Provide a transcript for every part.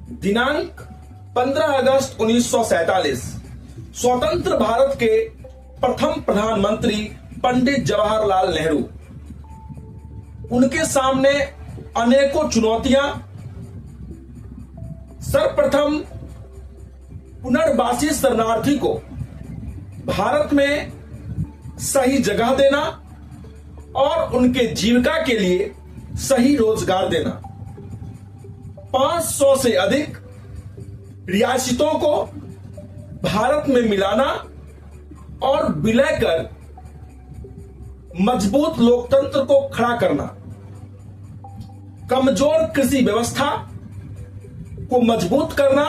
दिनांक 15 अगस्त 1947 स्वतंत्र भारत के प्रथम प्रधानमंत्री पंडित जवाहरलाल नेहरू, उनके सामने अनेकों चुनौतियां। सर्वप्रथम पुनर्वासी शरणार्थी को भारत में सही जगह देना और उनके जीविका के लिए सही रोजगार देना। 500 से अधिक रियासतों को भारत में मिलाना और विलय कर मजबूत लोकतंत्र को खड़ा करना। कमजोर कृषि व्यवस्था को मजबूत करना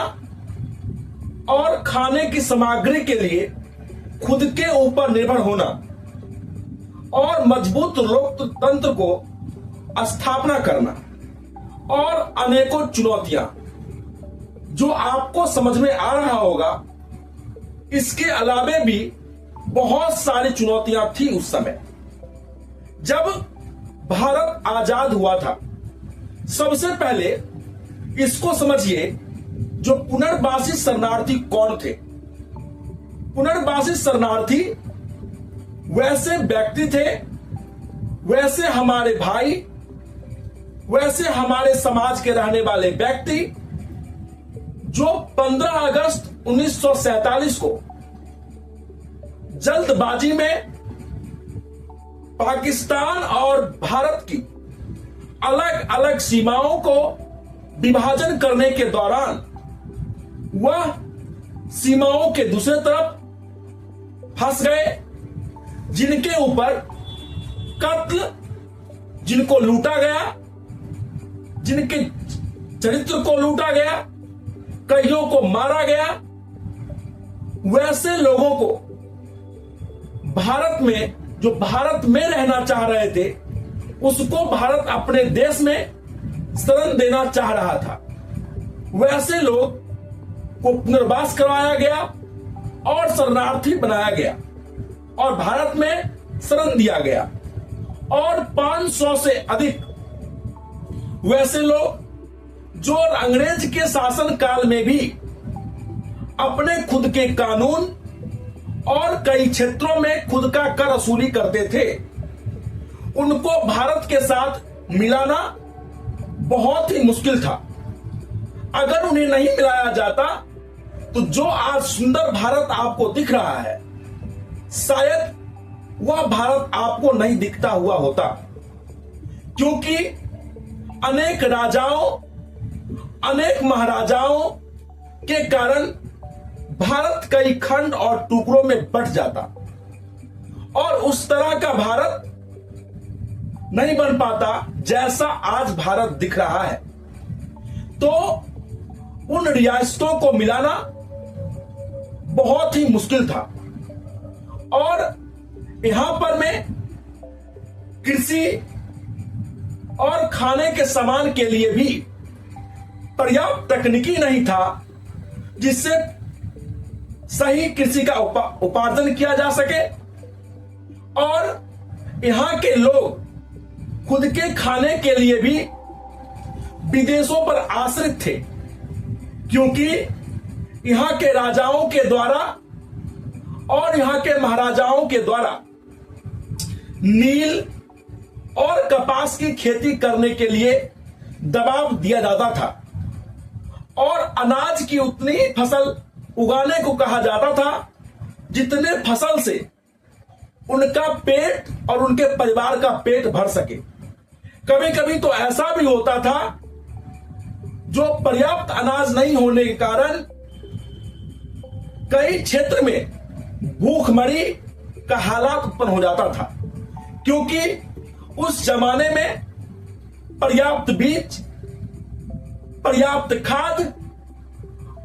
और खाने की सामग्री के लिए खुद के ऊपर निर्भर होना और मजबूत लोकतंत्र को स्थापना करना और अनेकों चुनौतियां जो आपको समझ में आ रहा होगा। इसके अलावे भी बहुत सारी चुनौतियां थी उस समय जब भारत आजाद हुआ था। सबसे पहले इसको समझिए, जो पुनर्वासी शरणार्थी कौन थे। पुनर्वासी शरणार्थी वैसे व्यक्ति थे, वैसे हमारे भाई, वैसे हमारे समाज के रहने वाले व्यक्ति जो 15 अगस्त 1947 को जल्दबाजी में पाकिस्तान और भारत की अलग अलग सीमाओं को विभाजन करने के दौरान वह सीमाओं के दूसरे तरफ फंस गए, जिनके ऊपर कत्ल, जिनको लूटा गया, जिनके चरित्र को लूटा गया, कईयों को मारा गया। वैसे लोगों को भारत में, जो भारत में रहना चाह रहे थे, उसको भारत अपने देश में शरण देना चाह रहा था। वैसे लोग को पुनर्वास करवाया गया और शरणार्थी बनाया गया और भारत में शरण दिया गया। और 500 से अधिक वैसे लोग जो अंग्रेज के शासन काल में भी अपने खुद के कानून और कई क्षेत्रों में खुद का कर वसूली करते थे, उनको भारत के साथ मिलाना बहुत ही मुश्किल था। अगर उन्हें नहीं मिलाया जाता तो जो आज सुंदर भारत आपको दिख रहा है, शायद वह भारत आपको नहीं दिखता हुआ होता, क्योंकि अनेक राजाओं, अनेक महाराजाओं के कारण भारत कई खंड और टुकड़ों में बंट जाता और उस तरह का भारत नहीं बन पाता जैसा आज भारत दिख रहा है। तो उन रियासतों को मिलाना बहुत ही मुश्किल था और यहां पर मैं कृषि और खाने के सामान के लिए भी पर्याप्त तकनीकी नहीं था जिससे सही कृषि का उपार्जन किया जा सके। और यहां के लोग खुद के खाने के लिए भी विदेशों पर आश्रित थे, क्योंकि यहां के राजाओं के द्वारा और यहां के महाराजाओं के द्वारा नील और कपास की खेती करने के लिए दबाव दिया जाता था और अनाज की उतनी ही फसल उगाने को कहा जाता था जितने फसल से उनका पेट और उनके परिवार का पेट भर सके। कभी कभी तो ऐसा भी होता था जो पर्याप्त अनाज नहीं होने के कारण कई क्षेत्र में भूखमरी का हालात उत्पन्न हो जाता था, क्योंकि उस जमाने में पर्याप्त बीज, पर्याप्त खाद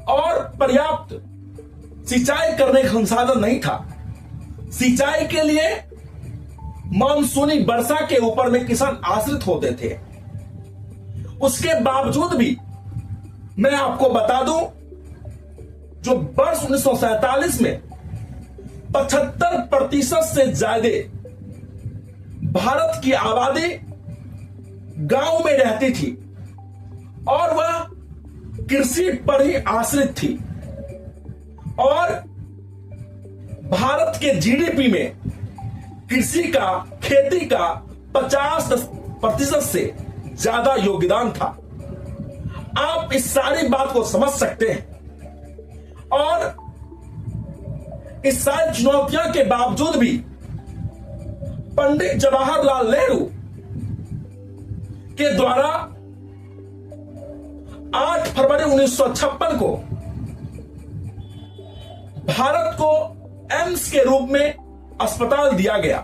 और पर्याप्त सिंचाई करने का संसाधन नहीं था। सिंचाई के लिए मानसूनी वर्षा के ऊपर में किसान आश्रित होते थे। उसके बावजूद भी मैं आपको बता दूं, जो वर्ष 1947 में 75% से ज्यादा भारत की आबादी गांव में रहती थी और वह कृषि पर ही आश्रित थी और भारत के जीडीपी में कृषि का, खेती का 50% से ज्यादा योगदान था। आप इस सारी बात को समझ सकते हैं और इस सारी चुनौतियों के बावजूद भी पंडित जवाहरलाल नेहरू के द्वारा 8 फरवरी 1956 को भारत को एम्स के रूप में अस्पताल दिया गया।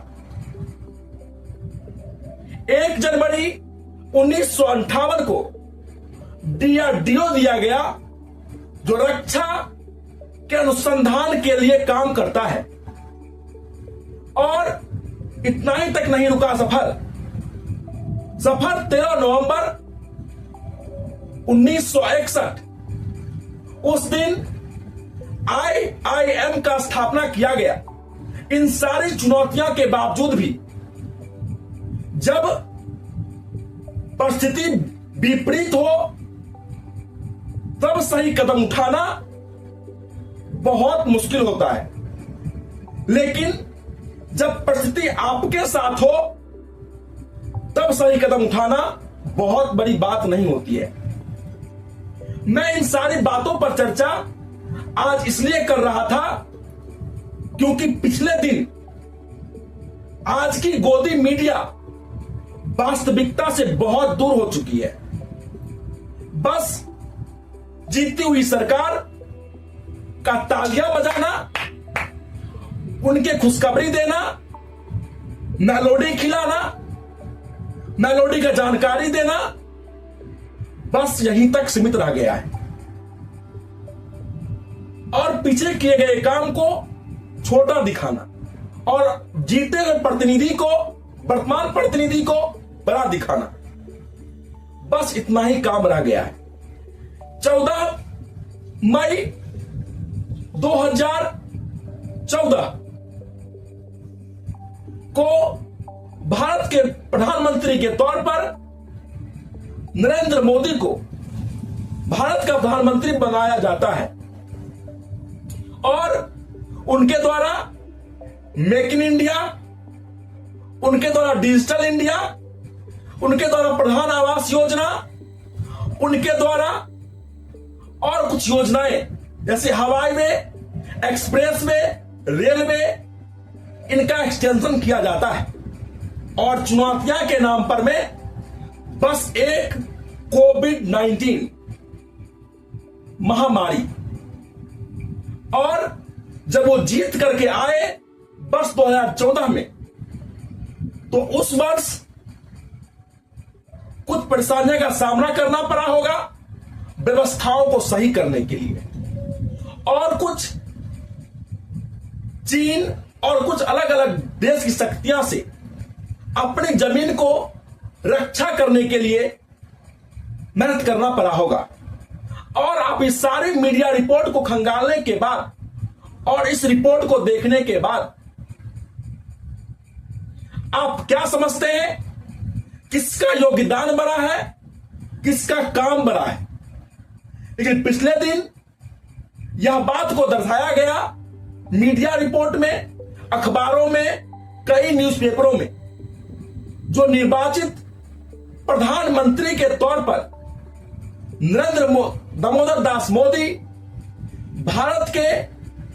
1 जनवरी 1958 को डीआरडीओ दिया गया, जो रक्षा के अनुसंधान के लिए काम करता है। और इतना ही तक नहीं रुका सफर 13 नवंबर 1961 उस दिन IIM का स्थापना किया गया। इन सारी चुनौतियों के बावजूद भी जब परिस्थिति विपरीत हो तब सही कदम उठाना बहुत मुश्किल होता है, लेकिन जब परिस्थिति आपके साथ हो तब सही कदम उठाना बहुत बड़ी बात नहीं होती है। मैं इन सारी बातों पर चर्चा आज इसलिए कर रहा था क्योंकि पिछले दिन आज की गोदी मीडिया वास्तविकता से बहुत दूर हो चुकी है। बस जीती हुई सरकार का तालियां बजाना, उनके खुशखबरी देना, मेलोडी खिलाना, मेलोडी का जानकारी देना, बस यहीं तक सीमित रह गया है और पीछे किए गए काम को छोटा दिखाना और जीते हुए प्रतिनिधि को, वर्तमान प्रतिनिधि को बड़ा दिखाना, बस इतना ही काम रह गया है। 14 मई 2014 को भारत के प्रधानमंत्री के तौर पर नरेंद्र मोदी को भारत का प्रधानमंत्री बनाया जाता है और उनके द्वारा मेक इन इंडिया, उनके द्वारा डिजिटल इंडिया, उनके द्वारा प्रधान आवास योजना, उनके द्वारा और कुछ योजनाएं जैसे हवाई वे, एक्सप्रेस वे, रेलवे, इनका एक्सटेंशन किया जाता है। और चुनौतियां के नाम पर में बस एक कोविड-19 महामारी, और जब वो जीत करके आए वर्ष 2014 में, तो उस वर्ष कुछ परेशानियों का सामना करना पड़ा होगा व्यवस्थाओं को सही करने के लिए, और कुछ चीन और कुछ अलग अलग देश की शक्तियां से अपनी जमीन को रक्षा करने के लिए मेहनत करना पड़ा होगा। और आप इस सारी मीडिया रिपोर्ट को खंगालने के बाद और इस रिपोर्ट को देखने के बाद आप क्या समझते हैं? किसका योगदान बड़ा है, किसका काम बड़ा है? लेकिन पिछले दिन यह बात को दर्शाया गया मीडिया रिपोर्ट में, अखबारों में, कई न्यूज़पेपरों में, जो निर्वाचित प्रधानमंत्री के तौर पर नरेंद्र दामोदर दास मोदी भारत के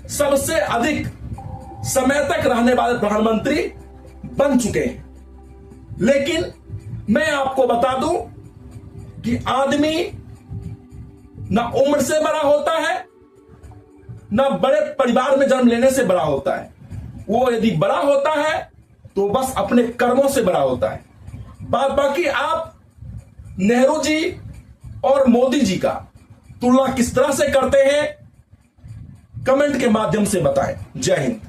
सबसे अधिक समय तक रहने वाले प्रधानमंत्री बन चुके हैं। लेकिन मैं आपको बता दूं कि आदमी ना उम्र से बड़ा होता है, ना बड़े परिवार में जन्म लेने से बड़ा होता है। वो यदि बड़ा होता है तो बस अपने कर्मों से बड़ा होता है। बाकी आप नेहरू जी और मोदी जी का तुलना किस तरह से करते हैं, कमेंट के माध्यम से बताएं। जय हिंद।